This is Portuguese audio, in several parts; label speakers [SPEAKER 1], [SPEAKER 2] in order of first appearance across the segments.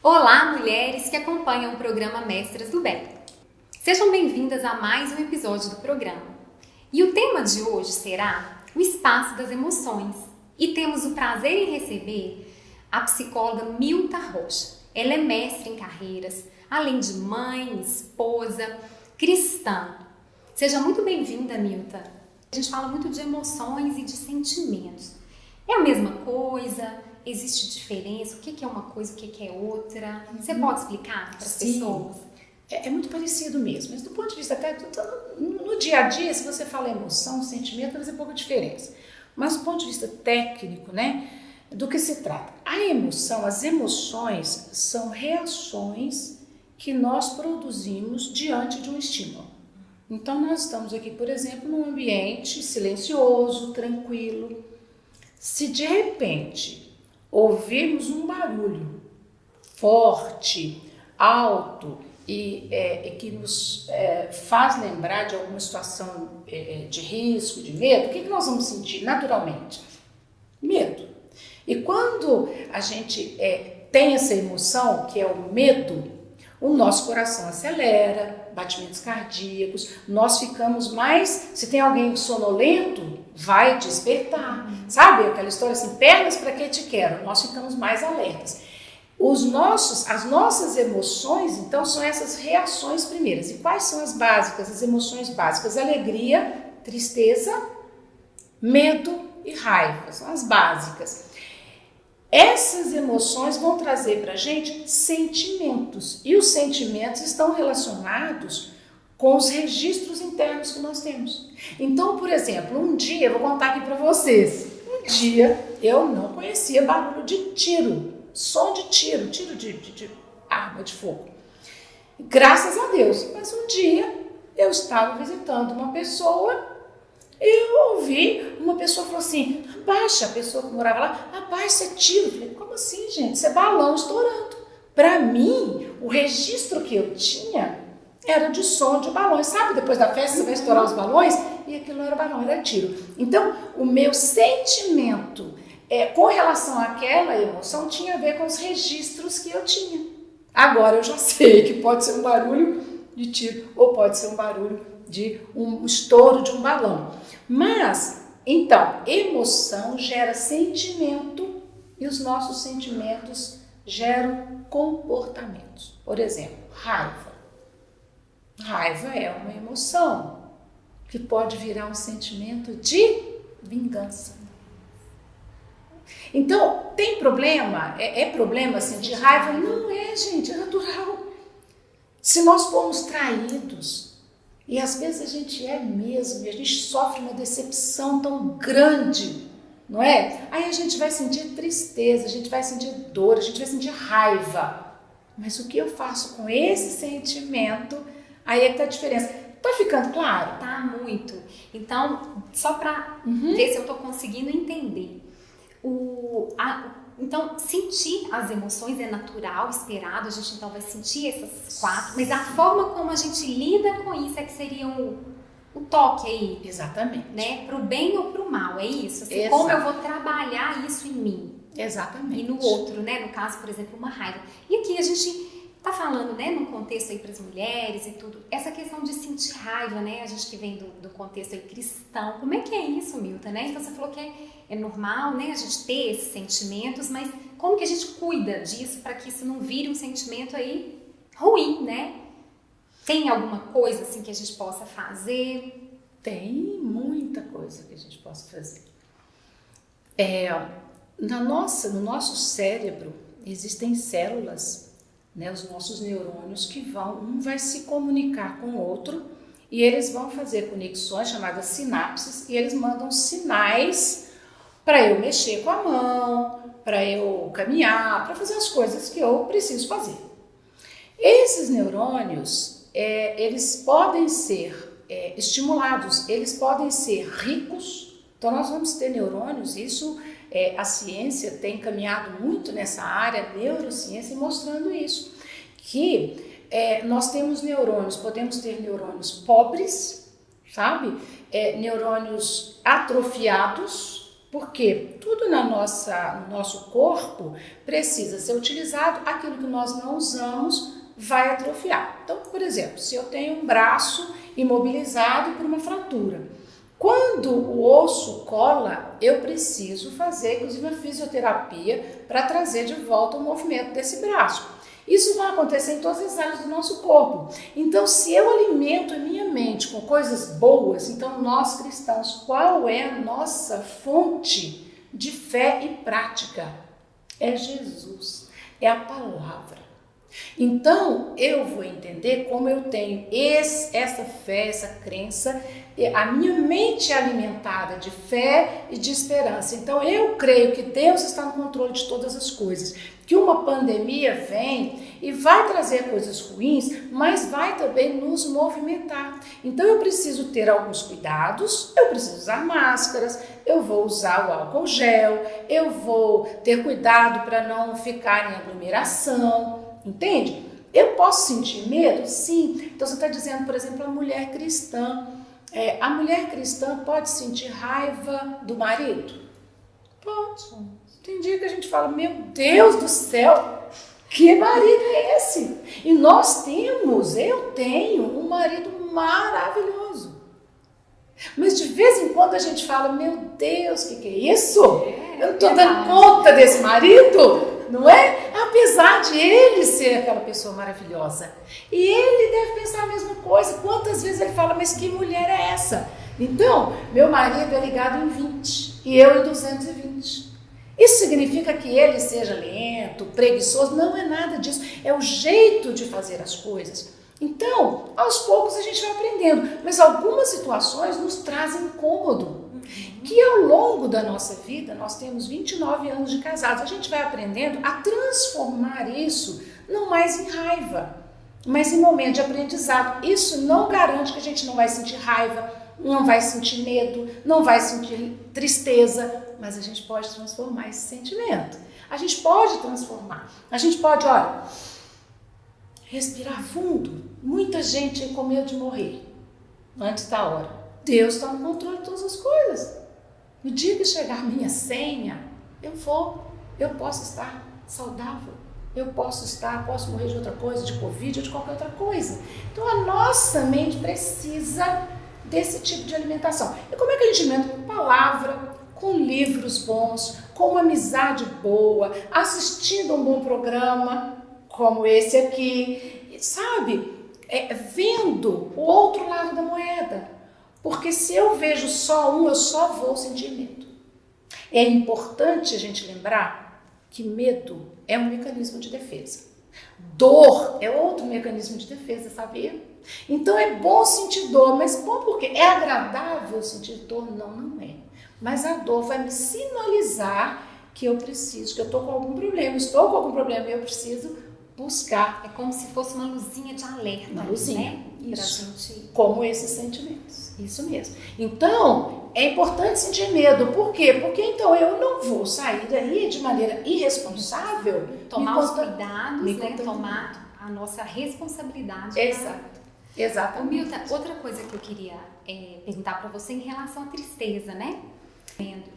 [SPEAKER 1] Olá, mulheres que acompanham o programa Mestras do Bem. Sejam bem-vindas a mais um episódio do programa. E o tema de hoje será o espaço das emoções. E temos o prazer em receber a psicóloga Milta Rocha. Ela é mestre em carreiras, além de mãe, esposa, cristã. Seja muito bem-vinda, Milta. A gente fala muito de emoções e de sentimentos. É a mesma coisa? Existe diferença? O que é uma coisa, o que é outra? Você pode explicar para as pessoas?
[SPEAKER 2] É muito parecido mesmo, mas do ponto de vista até no dia a dia, se você fala emoção, sentimento, vai fazer pouca diferença. Mas do ponto de vista técnico, né, do que se trata? A emoção, as emoções são reações que nós produzimos diante de um estímulo. Então nós estamos aqui, por exemplo, num ambiente silencioso, tranquilo. Se de repente ouvirmos um barulho forte, alto e que nos faz lembrar de alguma situação de risco, de medo, o que nós vamos sentir naturalmente? Medo. E quando a gente tem essa emoção, que é o medo, o nosso coração acelera, batimentos cardíacos, nós ficamos mais, se tem alguém sonolento, vai despertar, sabe? Aquela história assim, pernas para que te quero, nós ficamos mais alertas. As nossas emoções, então, são essas reações primeiras. E quais são as básicas, as emoções básicas? Alegria, tristeza, medo e raiva, são as básicas. Essas emoções vão trazer para a gente sentimentos, e os sentimentos estão relacionados com os registros internos que nós temos. Então, por exemplo, um dia, eu vou contar aqui para vocês, um dia eu não conhecia barulho de tiro, som de tiro de arma de fogo. Graças a Deus, mas um dia eu estava visitando uma pessoa e eu ouvi uma pessoa falou assim, abaixa, a pessoa que morava lá, abaixa, é tiro. Eu falei, como assim, gente? Isso é balão estourando. Para mim, o registro que eu tinha era de som de balões. Sabe, depois da festa você vai estourar os balões? E aquilo não era balão, era tiro. Então, o meu sentimento com relação àquela emoção tinha a ver com os registros que eu tinha. Agora eu já sei que pode ser um barulho de tiro ou pode ser um barulho de um estouro de um balão. Mas, então, emoção gera sentimento e os nossos sentimentos geram comportamentos. Por exemplo, raiva. Raiva é uma emoção que pode virar um sentimento de vingança. Então, tem problema? É problema sentir raiva? Não é, gente, é natural. Se nós formos traídos, e às vezes a gente é mesmo, e a gente sofre uma decepção tão grande, não é? Aí a gente vai sentir tristeza, a gente vai sentir dor, a gente vai sentir raiva. Mas o que eu faço com esse sentimento, aí é que tá a diferença. Tá ficando claro?
[SPEAKER 1] Tá muito. Então, só para ver se eu tô conseguindo entender. Então, sentir as emoções é natural, esperado, a gente então vai sentir essas quatro, mas a forma como a gente lida com isso é que seria o toque aí.
[SPEAKER 2] Exatamente.
[SPEAKER 1] Né? Pro bem ou pro mal, é isso? Assim, como eu vou trabalhar isso em mim.
[SPEAKER 2] Exatamente.
[SPEAKER 1] E no outro, né? No caso, por exemplo, uma raiva. E aqui a gente tá falando, né, num contexto aí para as mulheres e tudo, essa questão de sentir raiva, né? A gente que vem do contexto aí cristão, como é que é isso, Milta, né? Então você falou que é normal, né, a gente ter esses sentimentos, mas como que a gente cuida disso para que isso não vire um sentimento aí ruim, né? Tem alguma coisa assim que a gente possa fazer?
[SPEAKER 2] Tem muita coisa que a gente possa fazer. No nosso cérebro existem células, né, os nossos neurônios um vai se comunicar com o outro e eles vão fazer conexões chamadas sinapses e eles mandam sinais para eu mexer com a mão, para eu caminhar, para fazer as coisas que eu preciso fazer. Esses neurônios, eles podem ser estimulados, eles podem ser ricos, então nós vamos ter neurônios, isso a ciência tem caminhado muito nessa área, neurociência, mostrando isso, que nós temos neurônios, podemos ter neurônios pobres, sabe? Neurônios atrofiados, Porque tudo no nosso corpo precisa ser utilizado, aquilo que nós não usamos vai atrofiar. Então, por exemplo, se eu tenho um braço imobilizado por uma fratura, quando o osso cola, eu preciso fazer, inclusive, uma fisioterapia para trazer de volta o movimento desse braço. Isso vai acontecer em todas as áreas do nosso corpo. Então, se eu alimento a minha mente com coisas boas, então nós cristãos, qual é a nossa fonte de fé e prática? É Jesus, é a palavra. Então, eu vou entender como eu tenho essa fé, essa crença, a minha mente é alimentada de fé e de esperança. Então, eu creio que Deus está no controle de todas as coisas, que uma pandemia vem e vai trazer coisas ruins, mas vai também nos movimentar. Então, eu preciso ter alguns cuidados, eu preciso usar máscaras, eu vou usar o álcool gel, eu vou ter cuidado para não ficar em aglomeração. Entende? Eu posso sentir medo? Sim. Então você está dizendo, por exemplo, a mulher cristã. A mulher cristã pode sentir raiva do marido? Pode. Tem dia que a gente fala, meu Deus do céu, que marido é esse? E eu tenho um marido maravilhoso. Mas de vez em quando a gente fala, meu Deus, o que é isso? Eu não estou dando conta desse marido. Não é? Apesar de ele ser aquela pessoa maravilhosa. E ele deve pensar a mesma coisa. Quantas vezes ele fala, mas que mulher é essa? Então, meu marido é ligado em 20 e eu em 220. Isso significa que ele seja lento, preguiçoso? Não é nada disso. É o jeito de fazer as coisas. Então, aos poucos a gente vai aprendendo. Mas algumas situações nos trazem incômodo. Que ao longo da nossa vida, nós temos 29 anos de casados, a gente vai aprendendo a transformar isso não mais em raiva, mas em momento de aprendizado. Isso não garante que a gente não vai sentir raiva, não vai sentir medo, não vai sentir tristeza, mas a gente pode transformar esse sentimento. A gente pode transformar. A gente pode, olha, respirar fundo. Muita gente com medo de morrer antes da hora. Deus está no controle de todas as coisas. No dia que chegar a minha senha, eu posso estar saudável, posso morrer de outra coisa, de Covid ou de qualquer outra coisa. Então a nossa mente precisa desse tipo de alimentação. E como é que a gente alimenta? Com palavra, com livros bons, com uma amizade boa, assistindo a um bom programa, como esse aqui, sabe? Vendo o outro lado da moeda. Porque se eu vejo só um, eu só vou sentir medo. É importante a gente lembrar que medo é um mecanismo de defesa. Dor é outro mecanismo de defesa, sabia? Então é bom sentir dor, mas bom porque é agradável sentir dor? Não, não é. Mas a dor vai me sinalizar que eu preciso, que eu estou com algum problema, e eu preciso buscar.
[SPEAKER 1] É como se fosse uma luzinha de alerta.
[SPEAKER 2] Uma luzinha,
[SPEAKER 1] né?
[SPEAKER 2] isso. Como esses sentimentos. Isso mesmo. Então, é importante sentir medo. Por quê? Porque então eu não vou sair daí de maneira irresponsável.
[SPEAKER 1] Tomar os cuidados, né? Tomar a nossa responsabilidade.
[SPEAKER 2] Exato. Exatamente.
[SPEAKER 1] Milton, outra coisa que eu queria perguntar para você em relação à tristeza, né?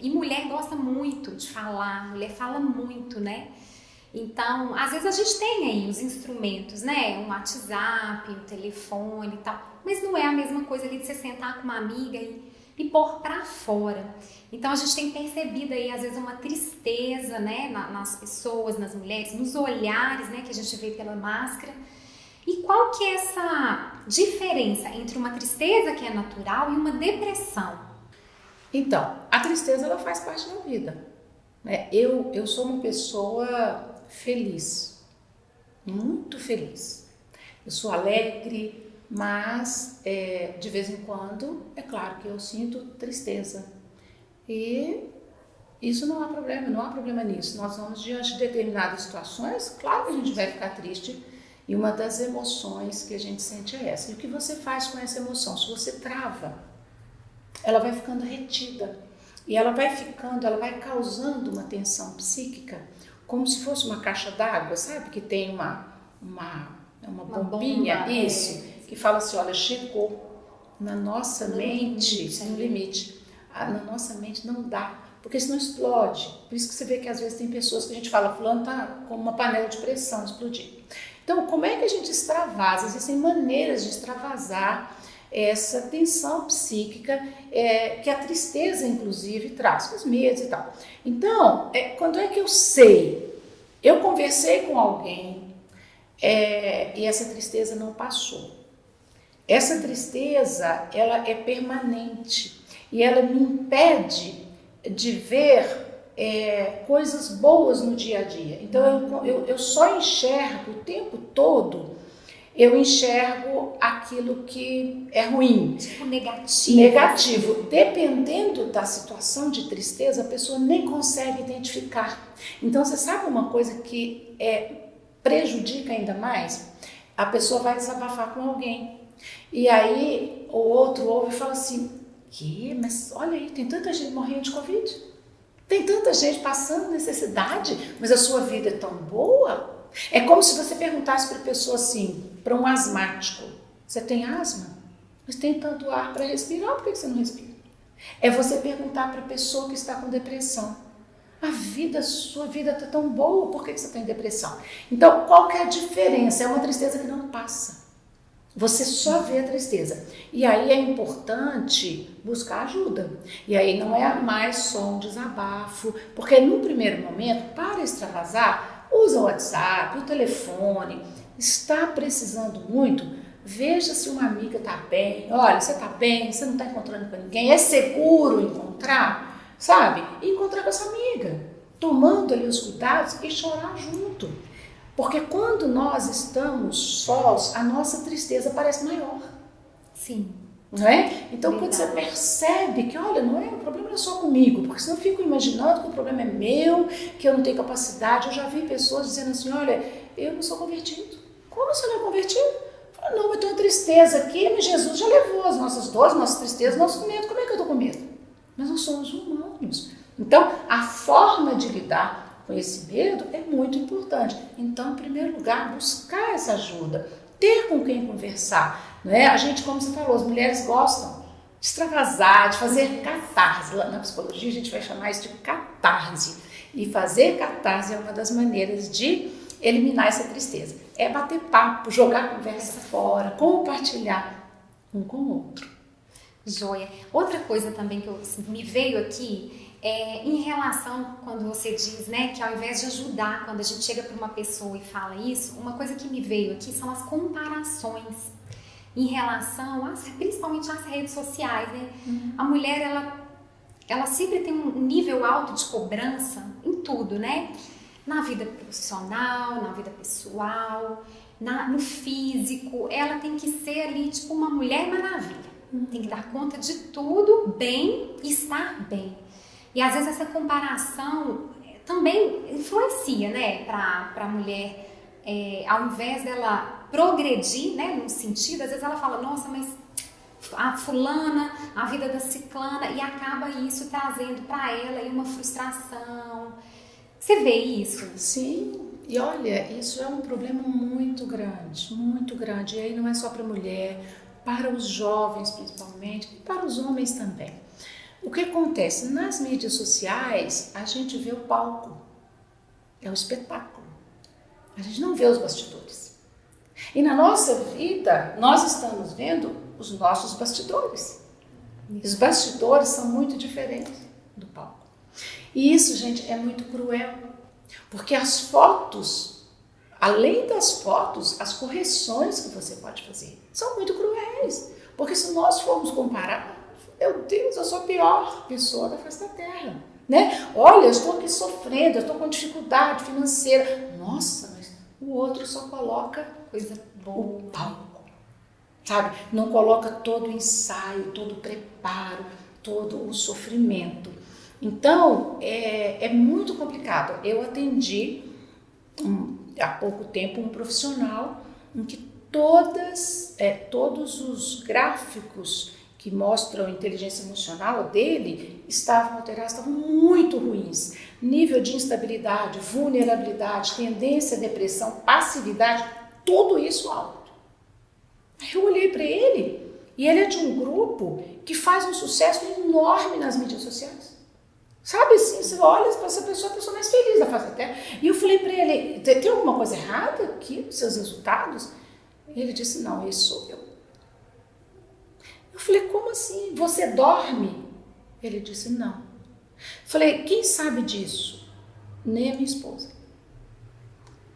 [SPEAKER 1] E mulher gosta muito de falar, mulher fala muito, né? Então, às vezes a gente tem aí os instrumentos, né? Um WhatsApp, um telefone e tal, mas não é a mesma coisa ali de você sentar com uma amiga e pôr pra fora. Então, a gente tem percebido aí, às vezes, uma tristeza, né? Nas pessoas, nas mulheres, nos olhares, né? Que a gente vê pela máscara. E qual que é essa diferença entre uma tristeza que é natural e uma depressão?
[SPEAKER 2] Então, a tristeza, ela faz parte da vida. Eu sou uma pessoa feliz, muito feliz. Eu sou alegre, mas de vez em quando, é claro que eu sinto tristeza. E isso não há problema nisso. Nós vamos diante de determinadas situações, claro que a gente vai ficar triste. E uma das emoções que a gente sente é essa. E o que você faz com essa emoção? Se você trava, ela vai ficando retida. E ela vai causando uma tensão psíquica, como se fosse uma caixa d'água, sabe? Que tem uma bombinha, que fala assim, olha, chegou na nossa mente, no limite. Na nossa mente não dá, porque senão explode. Por isso que você vê que às vezes tem pessoas que a gente fala, fulano está como uma panela de pressão, explodir. Então, como é que a gente extravasa? Existem maneiras de extravasar essa tensão psíquica que a tristeza, inclusive, traz, os medos e tal. Então, quando é que eu sei? Eu conversei com alguém e essa tristeza não passou. Essa tristeza, ela é permanente e ela me impede de ver coisas boas no dia a dia. Então, eu só enxergo o tempo todo, eu enxergo aquilo que é ruim.
[SPEAKER 1] Tipo negativo.
[SPEAKER 2] Negativo. Dependendo da situação de tristeza, a pessoa nem consegue identificar. Então, você sabe uma coisa que prejudica ainda mais? A pessoa vai desabafar com alguém. E aí, o outro ouve e fala assim, mas olha aí, tem tanta gente morrendo de Covid. Tem tanta gente passando necessidade, mas a sua vida é tão boa. É como se você perguntasse para a pessoa assim, para um asmático, você tem asma? Mas tem tanto ar para respirar, por que você não respira? É você perguntar para a pessoa que está com depressão, sua vida está tão boa, por que você está em depressão? Então, qual que é a diferença? É uma tristeza que não passa. Você só vê a tristeza. E aí é importante buscar ajuda. E aí não é mais só um desabafo, porque no primeiro momento, para extravasar, usa o WhatsApp, o telefone. Está precisando muito? Veja se uma amiga está bem. Olha, você está bem, você não está encontrando com ninguém. É seguro encontrar, sabe? E encontrar com essa amiga, tomando ali os cuidados e chorar junto. Porque quando nós estamos sós, a nossa tristeza parece maior.
[SPEAKER 1] Sim.
[SPEAKER 2] Não é? Então, quando você percebe que, olha, o problema não é só comigo, porque senão eu fico imaginando que o problema é meu, que eu não tenho capacidade. Eu já vi pessoas dizendo assim, olha, eu não sou convertido. Como você não é convertido? Fala, não, eu tenho uma tristeza aqui, mas Jesus já levou as nossas dores, nossas tristezas, nosso medo. Como é que eu estou com medo? Mas nós somos humanos. Então, a forma de lidar com esse medo é muito importante. Então, em primeiro lugar, buscar essa ajuda, ter com quem conversar. Não é? A gente, como você falou, as mulheres gostam de extravasar, de fazer catarse. Na psicologia, a gente vai chamar isso de catarse. E fazer catarse é uma das maneiras de eliminar essa tristeza. É bater papo, jogar a conversa fora, compartilhar um com o outro.
[SPEAKER 1] Joia. Outra coisa também que me veio aqui em relação, quando você diz, né, que ao invés de ajudar, quando a gente chega para uma pessoa e fala isso, uma coisa que me veio aqui são as comparações em relação, principalmente às redes sociais, né? A mulher, ela sempre tem um nível alto de cobrança em tudo, né? Na vida profissional, na vida pessoal, no físico, ela tem que ser ali, tipo, uma mulher maravilha. Tem que dar conta de tudo bem e estar bem. E às vezes essa comparação também influencia, né, para a mulher, ao invés dela progredir, né, num sentido, às vezes ela fala, nossa, mas a fulana, a vida da ciclana, e acaba isso trazendo para ela aí uma frustração. Você vê isso?
[SPEAKER 2] Sim, e olha, isso é um problema muito grande, e aí não é só para a mulher, para os jovens principalmente, e para os homens também. O que acontece? Nas mídias sociais, a gente vê o palco, é o espetáculo. A gente não vê os bastidores. E na nossa vida, nós estamos vendo os nossos bastidores. Os bastidores são muito diferentes do palco. E isso, gente, é muito cruel. Porque as fotos, além das fotos, as correções que você pode fazer são muito cruéis. Porque se nós formos comparar, meu Deus, eu sou a pior pessoa da face da Terra, né? Olha, eu estou aqui sofrendo, eu estou com dificuldade financeira. Nossa, mas o outro só coloca
[SPEAKER 1] coisa boa,
[SPEAKER 2] o palco, sabe? Não coloca todo o ensaio, todo o preparo, todo o sofrimento. Então, é muito complicado. Eu atendi há pouco tempo um profissional em que todos os gráficos que mostram a inteligência emocional dele estavam alterados, estavam muito ruins. Nível de instabilidade, vulnerabilidade, tendência à depressão, passividade, tudo isso alto. Aí eu olhei para ele e ele é de um grupo que faz um sucesso enorme nas mídias sociais. Sabe assim, você olha para essa pessoa, a pessoa mais feliz da face da terra. E eu falei para ele, tem alguma coisa errada aqui nos seus resultados? E ele disse, não, esse sou eu. Eu falei, como assim? Você dorme? Ele disse, não. Falei, quem sabe disso? Nem a minha esposa.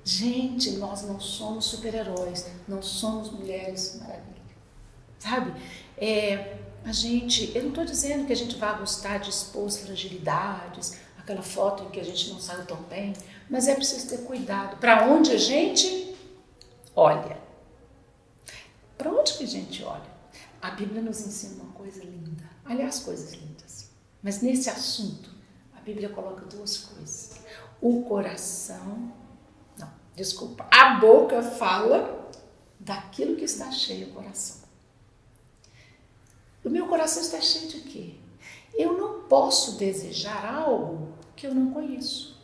[SPEAKER 2] Gente, nós não somos super-heróis, não somos mulheres maravilhosas. Sabe? Eu não estou dizendo que a gente vai gostar de expor as fragilidades, aquela foto em que a gente não saiu tão bem, mas é preciso ter cuidado. Para onde a gente olha? Para onde que a gente olha? A Bíblia nos ensina uma coisa linda, aliás, coisas lindas. Mas nesse assunto, a Bíblia coloca duas coisas. O coração, a boca fala daquilo que está cheio o coração. O meu coração está cheio de quê? Eu não posso desejar algo que eu não conheço.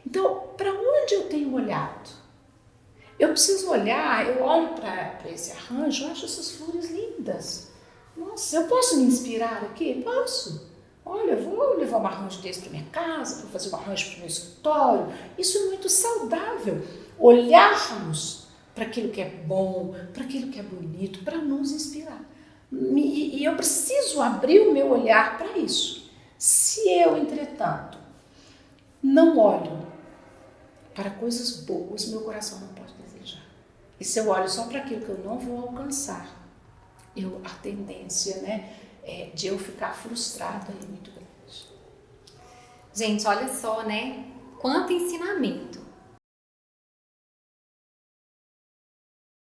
[SPEAKER 2] Então, para onde eu tenho olhado? Eu preciso olhar, eu olho para esse arranjo, eu acho essas flores lindas. Nossa, eu posso me inspirar aqui? Posso. Olha, eu vou levar um arranjo desse para minha casa, vou fazer um arranjo para o meu escritório. Isso é muito saudável. Olharmos para aquilo que é bom, para aquilo que é bonito, para nos inspirar. E eu preciso abrir o meu olhar para isso. Se eu, entretanto, não olho para coisas boas, meu coração não pode desejar. E se eu olho só para aquilo que eu não vou alcançar, a tendência, de eu ficar frustrada é muito grande.
[SPEAKER 1] Gente, olha só, né? Quanto ensinamento.